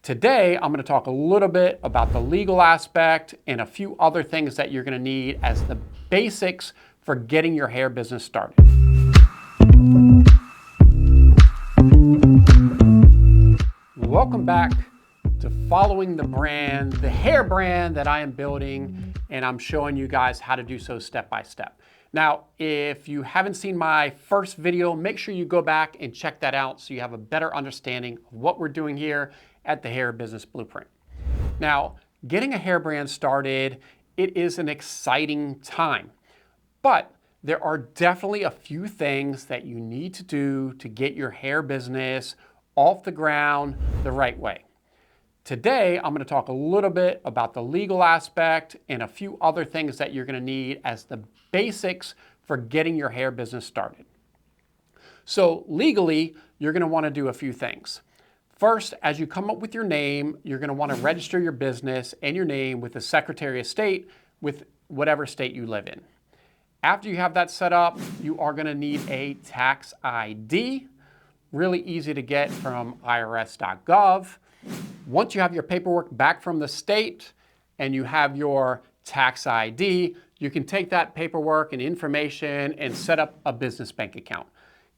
Today, I'm going to talk a little bit about the legal aspect and a few other things that you're going to need as the basics for getting your hair business started. Welcome back to following the brand, the hair brand that I am building, and I'm showing you guys how to do so step by step. Now, if you haven't seen my first video, make sure you go back and check that out so you have a better understanding of what we're doing here at the Hair Business Blueprint. Now, getting a hair brand started, it is an exciting time, but there are definitely a few things that you need to do to get your hair business off the ground the right way. Today, I'm going to talk a little bit about the legal aspect and a few other things that you're going to need as the basics for getting your hair business started. So legally, you're going to want to do a few things. First, as you come up with your name, you're going to want to register your business and your name with the Secretary of State with whatever state you live in. After you have that set up, you are going to need a tax ID, really easy to get from irs.gov. Once you have your paperwork back from the state and you have your tax ID, you can take that paperwork and information and set up a business bank account.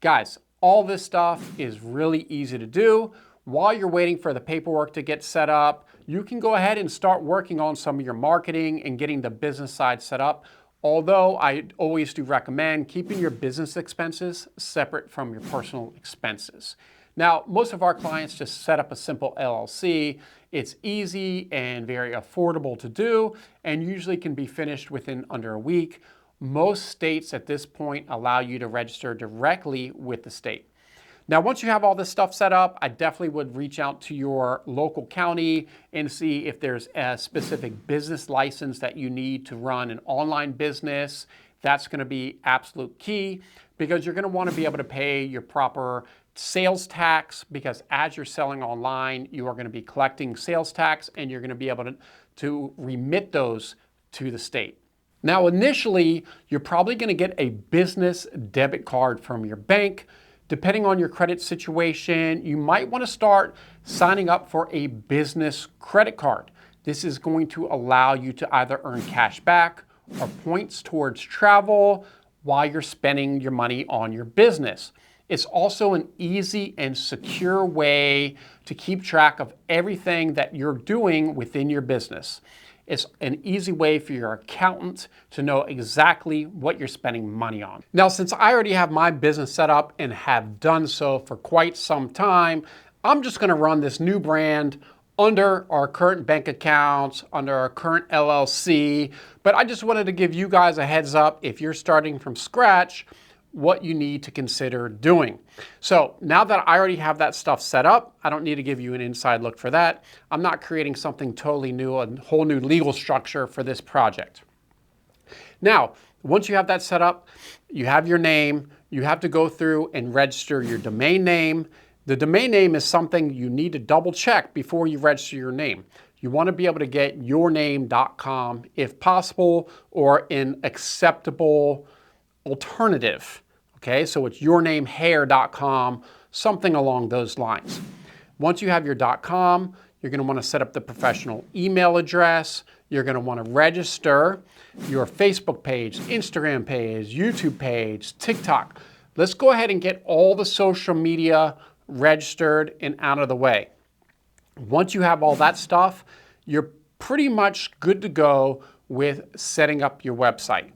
Guys, all this stuff is really easy to do. While you're waiting for the paperwork to get set up, you can go ahead and start working on some of your marketing and getting the business side set up. Although I always do recommend keeping your business expenses separate from your personal expenses. Now, most of our clients just set up a simple LLC. It's easy and very affordable to do and usually can be finished within under a week. Most states at this point allow you to register directly with the state. Now, once you have all this stuff set up, I definitely would reach out to your local county and see if there's a specific business license that you need to run an online business. That's going to be absolute key because you're going to want to be able to pay your proper sales tax, because as you're selling online, you are going to be collecting sales tax and you're going to be able to remit those to the state. Now, initially, you're probably going to get a business debit card from your bank. Depending on your credit situation, you might want to start signing up for a business credit card. This is going to allow you to either earn cash back or points towards travel while you're spending your money on your business. It's also an easy and secure way to keep track of everything that you're doing within your business. It's an easy way for your accountant to know exactly what you're spending money on. Now, since I already have my business set up and have done so for quite some time, I'm just going to run this new brand under our current bank accounts, under our current LLC. But I just wanted to give you guys a heads up if you're starting from scratch, what you need to consider doing. So now that I already have that stuff set up, I don't need to give you an inside look for that. I'm not creating something totally new, a whole new legal structure for this project. Now, once you have that set up, you have your name, you have to go through and register your domain name. The domain name is something you need to double check before you register your name. You want to be able to get yourname.com if possible, or an acceptable alternative. Okay, so it's yournamehair.com, something along those lines. Once you have your .com, you're going to want to set up the professional email address. You're going to want to register your Facebook page, Instagram page, YouTube page, TikTok. Let's go ahead and get all the social media registered and out of the way. Once you have all that stuff, you're pretty much good to go with setting up your website.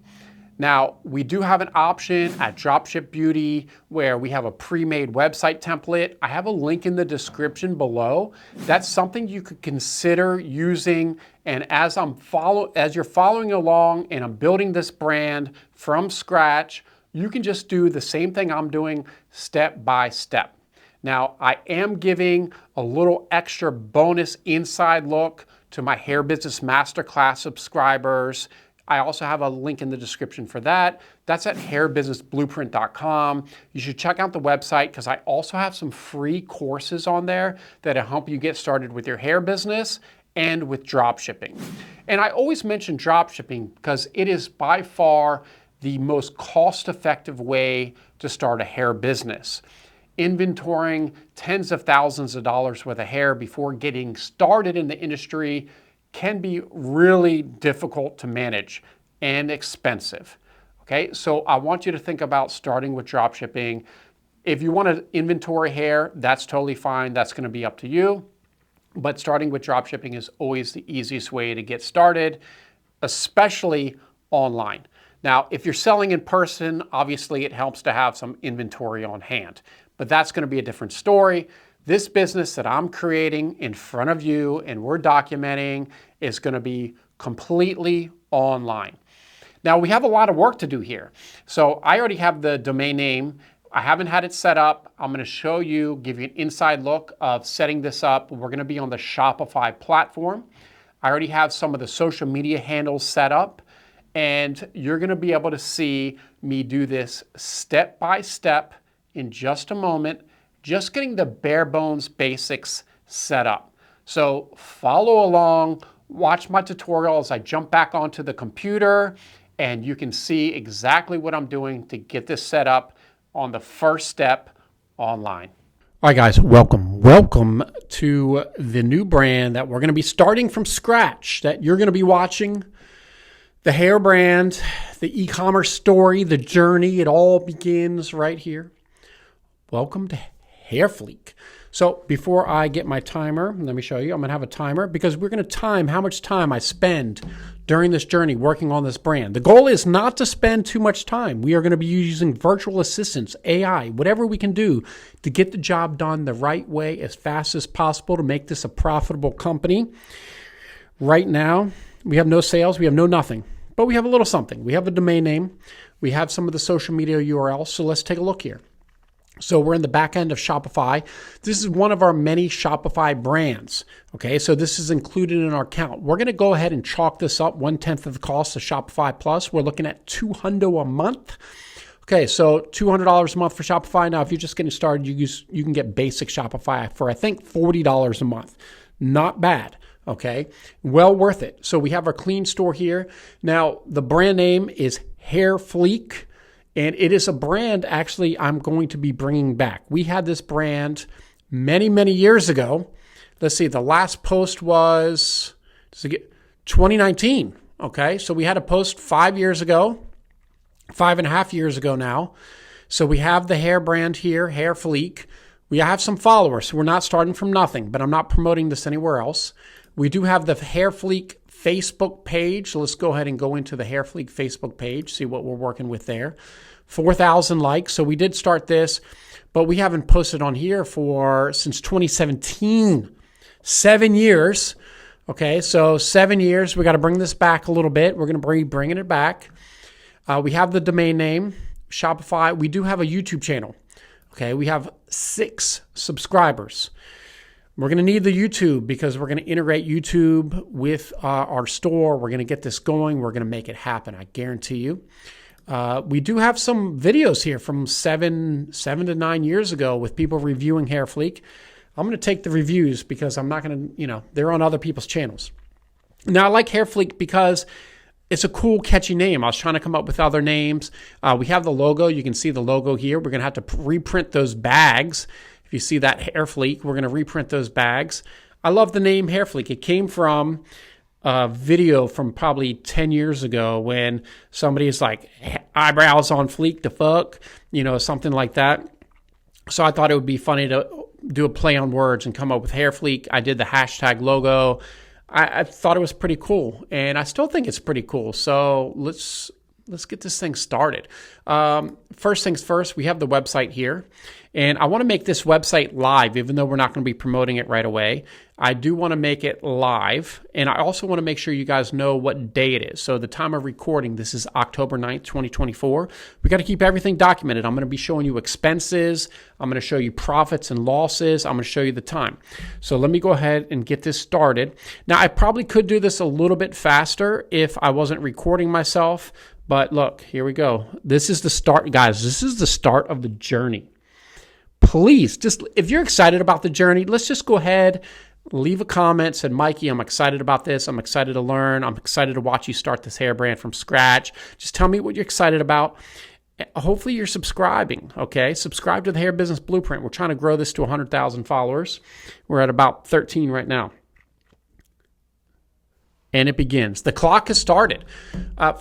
Now, we do have an option at Dropship Beauty where we have a pre-made website template. I have a link in the description below. That's something you could consider using. And as you're following along and I'm building this brand from scratch, you can just do the same thing I'm doing step by step. Now, I am giving a little extra bonus inside look to my Hair Business Masterclass subscribers. I also have a link in the description for that. That's at hairbusinessblueprint.com. You should check out the website because I also have some free courses on there that'll help you get started with your hair business and with dropshipping. And I always mention dropshipping because it is by far the most cost-effective way to start a hair business. inventorying tens of thousands of dollars worth of hair before getting started in the industry can be really difficult to manage and expensive. Okay, so I want you to think about starting with dropshipping. If you want to inventory hair, that's totally fine. That's going to be up to you. But starting with dropshipping is always the easiest way to get started, especially online. Now, if you're selling in person, obviously it helps to have some inventory on hand, but that's going to be a different story. This business that I'm creating in front of you and we're documenting is going to be completely online. Now, we have a lot of work to do here. So I already have the domain name. I haven't had it set up. I'm going to show you, give you an inside look of setting this up. We're going to be on the Shopify platform. I already have some of the social media handles set up, and you're going to be able to see me do this step by step in just a moment, just getting the bare bones basics set up. So follow along, watch my tutorial as I jump back onto the computer, and you can see exactly what I'm doing to get this set up on the first step online. All right, guys, welcome. Welcome to the new brand that we're going to be starting from scratch, that you're going to be watching. The hair brand, the e-commerce story, the journey, it all begins right here. Welcome to HairFleek. So before I get my timer, let me show you. I'm going to have a timer because we're going to time how much time I spend during this journey working on this brand. The goal is not to spend too much time. We are going to be using virtual assistants, AI, whatever we can do to get the job done the right way as fast as possible to make this a profitable company. Right now, we have no sales, we have no nothing, but we have a little something. We have a domain name, we have some of the social media URLs, so let's take a look here. So we're in the back end of Shopify. This is one of our many Shopify brands. Okay, so this is included in our count. We're going to go ahead and chalk this up 1/10 of the cost of Shopify Plus. We're looking at $200 a month. Okay, so $200 a month for Shopify. Now, if you're just getting started, you can get basic Shopify for, I think, $40 a month. Not bad. Okay, well worth it. So we have our clean store here. Now, the brand name is HairFleek. And it is a brand, actually, I'm going to be bringing back. We had this brand many, many years ago. Let's see, the last post was 2019. Okay, so we had a post 5 years ago, 5.5 years ago now. So we have the hair brand here, HairFleek. We have some followers, so we're not starting from nothing, but I'm not promoting this anywhere else. We do have the HairFleek Facebook page. So let's go ahead and go into the HairFleek Facebook page, see what we're working with there. 4,000 likes. So we did start this, but we haven't posted on here since 2017. 7 years. Okay, so 7 years. We got to bring this back a little bit. We're going to be bringing it back. We have the domain name, Shopify. We do have a YouTube channel. Okay, we have 6 subscribers. We're going to need the YouTube because we're going to integrate YouTube with our store. We're going to get this going. We're going to make it happen. I guarantee you. We do have some videos here from 7 to 9 years ago with people reviewing HairFleek. I'm going to take the reviews because I'm not going to, they're on other people's channels. Now, I like HairFleek because it's a cool, catchy name. I was trying to come up with other names. We have the logo. You can see the logo here. We're going to have to reprint those bags. If you see that HairFleek, we're going to reprint those bags. I love the name HairFleek. It came from a video from probably 10 years ago when somebody's like, eyebrows on fleek the fuck, something like that. So I thought it would be funny to do a play on words and come up with HairFleek. I did the hashtag logo. I thought it was pretty cool, and I still think it's pretty cool. So let's get this thing started. First things first, we have the website here. And I want to make this website live, even though we're not going to be promoting it right away. I do want to make it live. And I also want to make sure you guys know what day it is. So the time of recording, this is October 9th, 2024. We got to keep everything documented. I'm going to be showing you expenses. I'm going to show you profits and losses. I'm going to show you the time. So let me go ahead and get this started. Now, I probably could do this a little bit faster if I wasn't recording myself. But look, here we go. This is the start, guys. This is the start of the journey. Please, just if you're excited about the journey, let's just go ahead, leave a comment, said, Mikey, I'm excited about this. I'm excited to learn. I'm excited to watch you start this hair brand from scratch. Just tell me what you're excited about. hopefully you're subscribing, okay? Subscribe to the Hair Business Blueprint. We're trying to grow this to 100,000 followers. We're at about 13 right now. And it begins. The clock has started.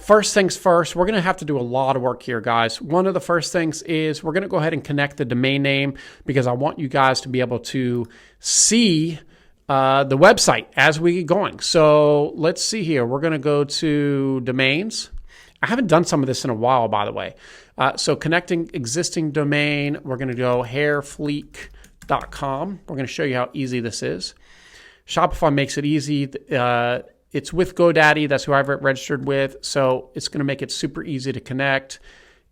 First things first, we're going to have to do a lot of work here, guys. One of the first things is we're going to go ahead and connect the domain name because I want you guys to be able to see the website as we get going. So let's see here. We're going to go to domains. I haven't done some of this in a while, by the way. So connecting existing domain, we're going to go hairfleek.com. We're going to show you how easy this is. Shopify makes it easy. It's with GoDaddy. That's who I've registered with. So it's going to make it super easy to connect.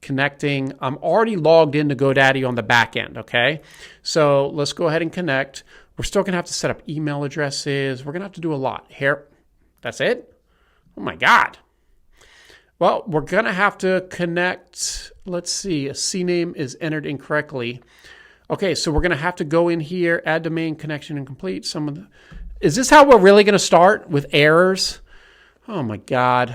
Connecting. I'm already logged into GoDaddy on the back end, okay? So let's go ahead and connect. We're still going to have to set up email addresses. We're going to have to do a lot. Here, that's it? Oh my God. Well, we're going to have to connect. Let's see. A CNAME is entered incorrectly. Okay, so we're going to have to go in here, add domain connection incomplete. Is this how we're really going to start with errors? Oh my God.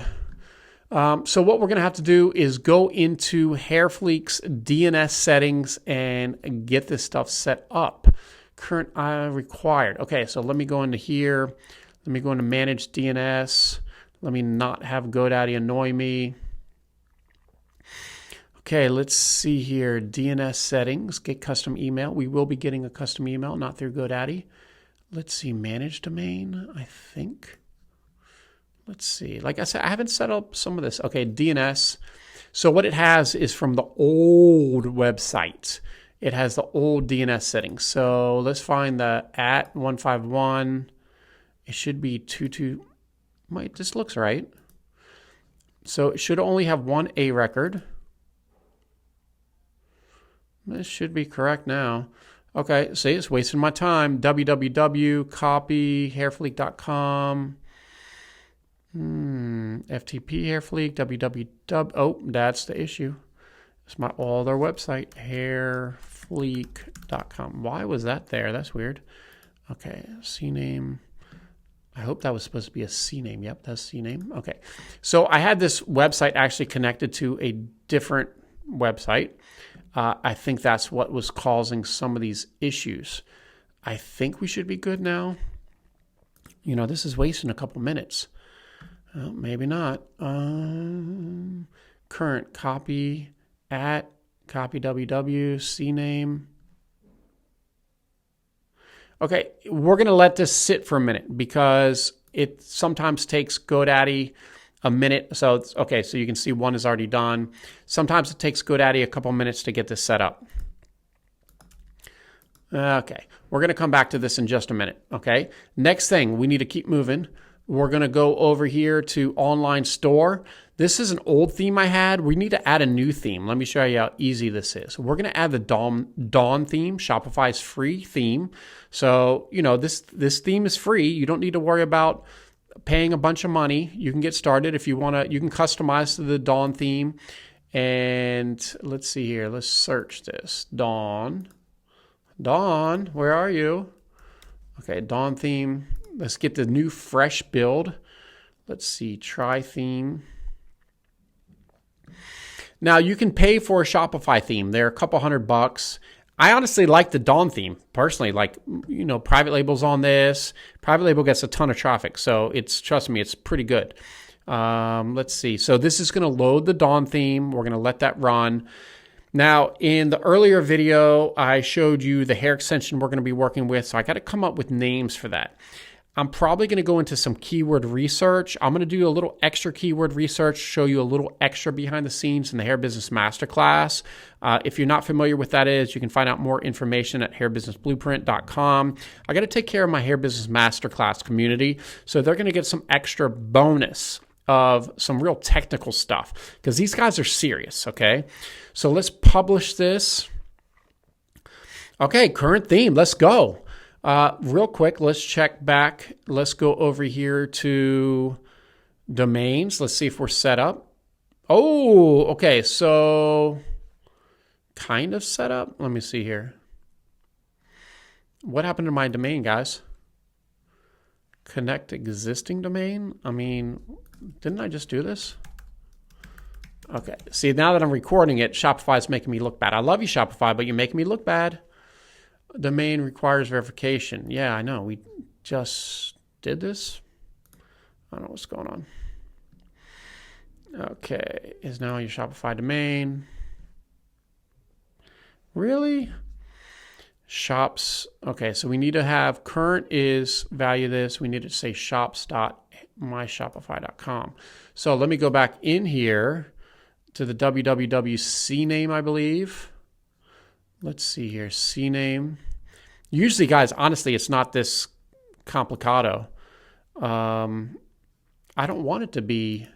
So what we're going to have to do is go into HairFleek's DNS settings and get this stuff set up. Current required. Okay, so let me go into here. Let me go into manage DNS. Let me not have GoDaddy annoy me. Okay, let's see here. DNS settings, get custom email. We will be getting a custom email, not through GoDaddy. Let's see, manage domain, I think. Let's see. Like I said, I haven't set up some of this. Okay, DNS. So what it has is from the old website. It has the old DNS settings. So let's find the @151. It should be 22. This looks right. So it should only have one A record. This should be correct now. Okay, see, it's wasting my time. www.copy.hairfleek.com. FTP HairFleek, www. Oh, that's the issue. It's my other website, hairfleek.com. Why was that there? That's weird. Okay, CNAME. I hope that was supposed to be a CNAME. Yep, that's CNAME. Okay, so I had this website actually connected to a different website. I think that's what was causing some of these issues. I think we should be good now. You know, this is wasting a couple minutes. Well, maybe not. Current copy copy www, CNAME. Okay, we're going to let this sit for a minute because it sometimes takes GoDaddy a minute. So it's okay. So you can see one is already done. Sometimes it takes GoDaddy a couple minutes to get this set up. Okay. We're going to come back to this in just a minute. Okay. Next thing, we need to keep moving. We're going to go over here to online store. This is an old theme I had. We need to add a new theme. Let me show you how easy this is. We're going to add the Dawn theme, Shopify's free theme. So, you know, this theme is free. You don't need to worry about paying a bunch of money. You can get started if you want to. You can customize the Dawn theme. And let's see here. Let's search this. Dawn, where are you? Okay, Dawn theme. Let's get the new fresh build. Let's see, try theme. Now you can pay for a Shopify theme. They're a couple $100. I honestly like the Dawn theme personally. Like, you know, private labels on this. Private label gets a ton of traffic, so trust me, it's pretty good. Let's see. So this is going to load the Dawn theme. We're going to let that run. Now, in the earlier video, I showed you the hair extension we're going to be working with, so I got to come up with names for that. I'm probably going to go into some keyword research. I'm going to do a little extra keyword research, show you a little extra behind the scenes in the Hair Business Masterclass. If you're not familiar with that is, you can find out more information at hairbusinessblueprint.com. I got to take care of my Hair Business Masterclass community, so they're going to get some extra bonus of some real technical stuff because these guys are serious, okay? So let's publish this. Okay, current theme, let's go. Real quick, let's check back. Let's go over here to domains. Let's see if we're set up. Oh, okay. So kind of set up. Let me see here. What happened to my domain, guys? Connect existing domain. I mean, didn't I just do this? Okay, see, now that I'm recording it, Shopify is making me look bad. I love you, Shopify, but you're making me look bad. Domain requires verification. Yeah, I know. We just did this. I don't know what's going on. Okay, is now your Shopify domain. Really? Shops. Okay, so we need to have current is value this. We need to say shops.myshopify.com. So let me go back in here to the www CNAME, I believe. Let's see here, CNAME. Usually, guys, honestly, it's not this complicado. I don't want it to be.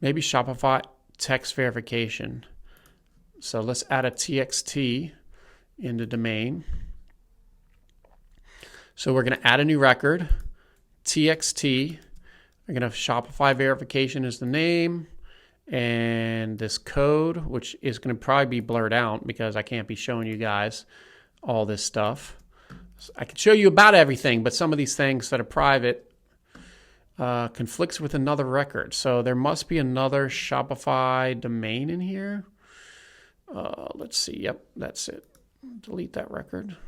Maybe Shopify text verification. So let's add a TXT in the domain. So we're going to add a new record, TXT. We're going to have Shopify verification as the name, and this code, which is going to probably be blurred out because I can't be showing you guys all this stuff. So I can show you about everything, but some of these things that are private conflicts with another record. So there must be another Shopify domain in here. Let's see. Yep, that's it. Delete that record.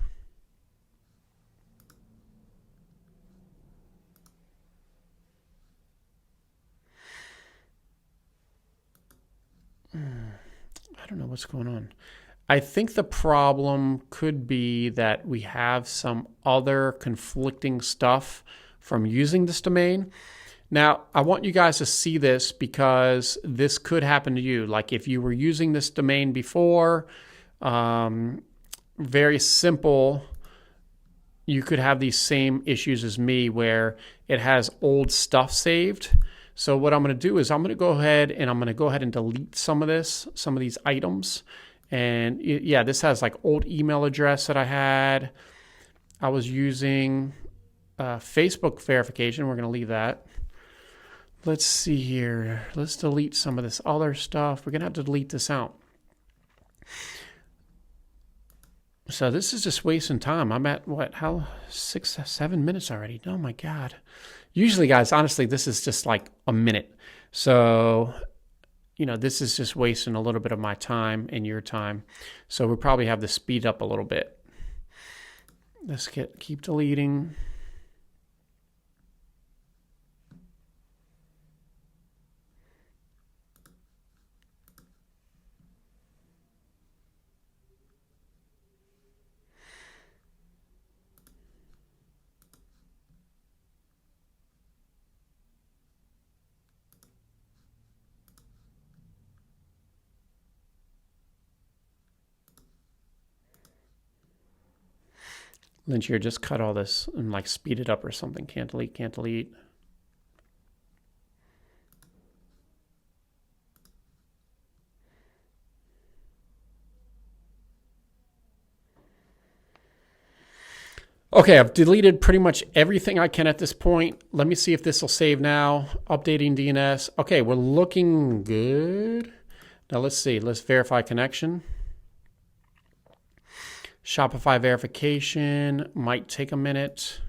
I don't know what's going on. I think the problem could be that we have some other conflicting stuff from using this domain. Now, I want you guys to see this because this could happen to you. Like if you were using this domain before, very simple, you could have these same issues as me where it has old stuff saved. So what I'm going to do is I'm going to go ahead and delete some of these items. And yeah, this has like old email address that I had. I was using Facebook verification. We're going to leave that. Let's see here. Let's delete some of this other stuff. We're going to have to delete this out. So this is just wasting time. I'm at what? 6-7 minutes already. Oh my God. Usually, guys, honestly, this is just like a minute. So, this is just wasting a little bit of my time and your time. So we'll probably have to speed up a little bit. Let's keep deleting. Lynch here, just cut all this and like speed it up or something. Can't delete, can't delete. Okay, I've deleted pretty much everything I can at this point. Let me see if this will save now. Updating DNS. Okay, we're looking good. Now let's see. Let's verify connection. Shopify verification might take a minute.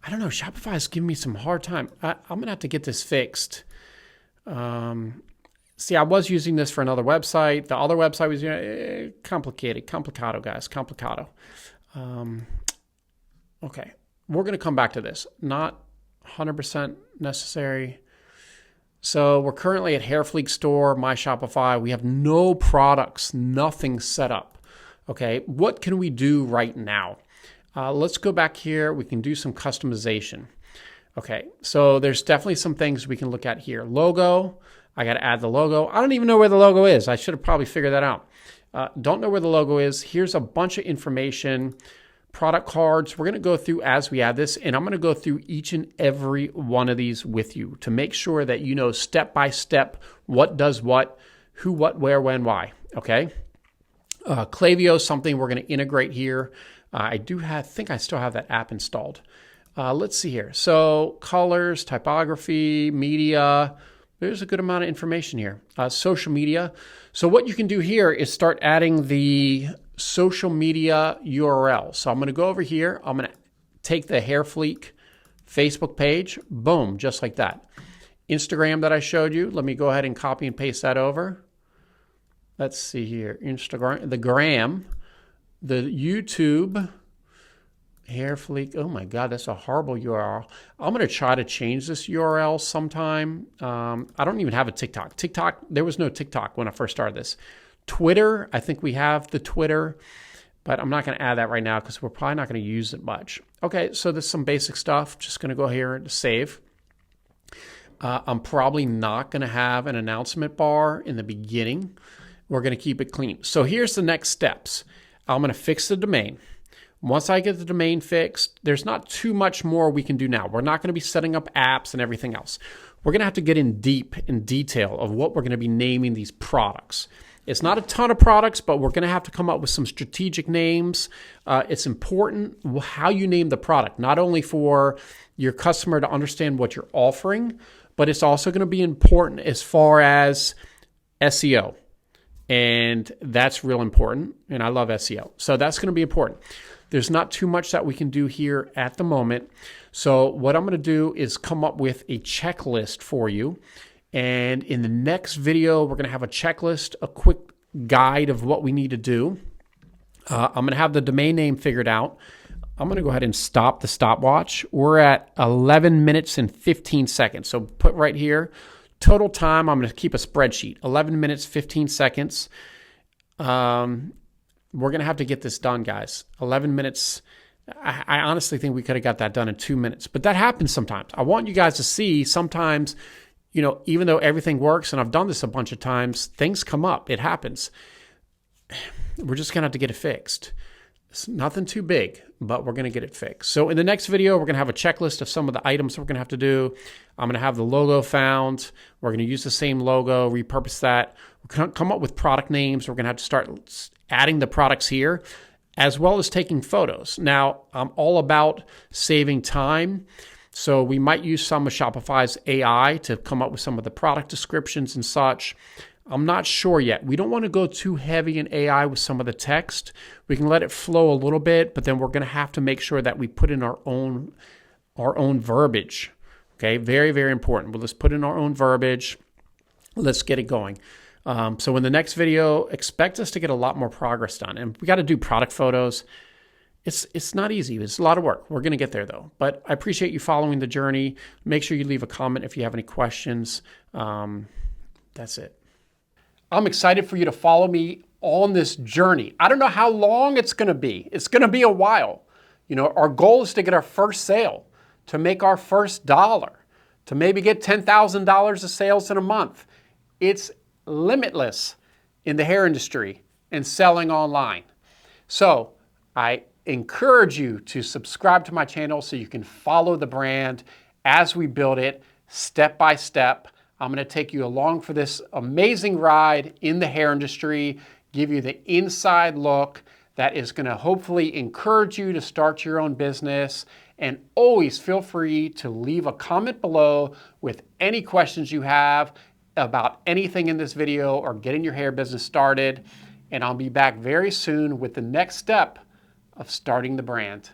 I don't know. Shopify is giving me some hard time. I'm going to have to get this fixed. See, I was using this for another website. The other website was complicated. Complicado, guys. Complicado. Okay. We're going to come back to this. Not 100% necessary. So we're currently at HairFleek store, My Shopify. We have no products, nothing set up. Okay, what can we do right now? Let's go back here. We can do some customization. Okay, so there's definitely some things we can look at here. Logo, I got to add the logo. I don't even know where the logo is. I should have probably figured that out. Don't know where the logo is. Here's a bunch of information. Product cards. We're going to go through as we add this, and I'm going to go through each and every one of these with you to make sure that you know step by step what does what, who, what, where, when, why. Okay. Klaviyo is something we're going to integrate here. I think I still have that app installed. Let's see here. So colors, typography, media. There's a good amount of information here. Social media. So what you can do here is start adding the social media URL. So I'm going to go over here. I'm going to take the HairFleek Facebook page. Boom, just like that. Instagram that I showed you. Let me go ahead and copy and paste that over. Let's see here. Instagram, the gram, the YouTube, HairFleek. Oh my God, that's a horrible URL. I'm going to try to change this URL sometime. I don't even have a TikTok. There was no TikTok when I first started this. Twitter, I think we have the Twitter, but I'm not going to add that right now because we're probably not going to use it much. Okay, so there's some basic stuff. Just going to go here and save. I'm probably not going to have an announcement bar in the beginning. We're going to keep it clean. So here's the next steps. I'm going to fix the domain. Once I get the domain fixed, there's not too much more we can do now. We're not going to be setting up apps and everything else. We're going to have to get in detail of what we're going to be naming these products. It's not a ton of products, but we're going to have to come up with some strategic names. It's important how you name the product, not only for your customer to understand what you're offering, but it's also going to be important as far as SEO. And that's real important. And I love SEO. So that's going to be important. There's not too much that we can do here at the moment. So what I'm going to do is come up with a checklist for you. And in the next video, we're going to have a checklist, a quick guide of what we need to do. I'm going to have the domain name figured out. I'm going to go ahead and stop the stopwatch. We're at 11 minutes and 15 seconds. So put right here, total time, I'm going to keep a spreadsheet, 11 minutes, 15 seconds. We're going to have to get this done, guys. 11 minutes. I honestly think we could have got that done in 2 minutes, but that happens sometimes. I want you guys to see sometimes, even though everything works, and I've done this a bunch of times, things come up. It happens. We're just going to have to get it fixed. It's nothing too big, but we're going to get it fixed. So in the next video, we're going to have a checklist of some of the items we're going to have to do. I'm going to have the logo found. We're going to use the same logo, repurpose that. We're going to come up with product names. We're going to have to start adding the products here, as well as taking photos. Now, I'm all about saving time. So we might use some of Shopify's AI to come up with some of the product descriptions and such. I'm not sure yet. We don't want to go too heavy in AI with some of the text. We can let it flow a little bit, but then we're going to have to make sure that we put in our own verbiage. Okay, very, very important. Well, let's put in our own verbiage. Let's get it going. So in the next video, expect us to get a lot more progress done. And we got to do product photos. It's not easy. It's a lot of work. We're going to get there, though. But I appreciate you following the journey. Make sure you leave a comment if you have any questions. That's it. I'm excited for you to follow me on this journey. I don't know how long it's going to be. It's going to be a while. Our goal is to get our first sale, to make our first dollar, to maybe get $10,000 of sales in a month. It's limitless in the hair industry and selling online. So I encourage you to subscribe to my channel so you can follow the brand as we build it step by step. I'm going to take you along for this amazing ride in the hair industry, give you the inside look that is going to hopefully encourage you to start your own business. And always feel free to leave a comment below with any questions you have about anything in this video or getting your hair business started. And I'll be back very soon with the next step of starting the brand.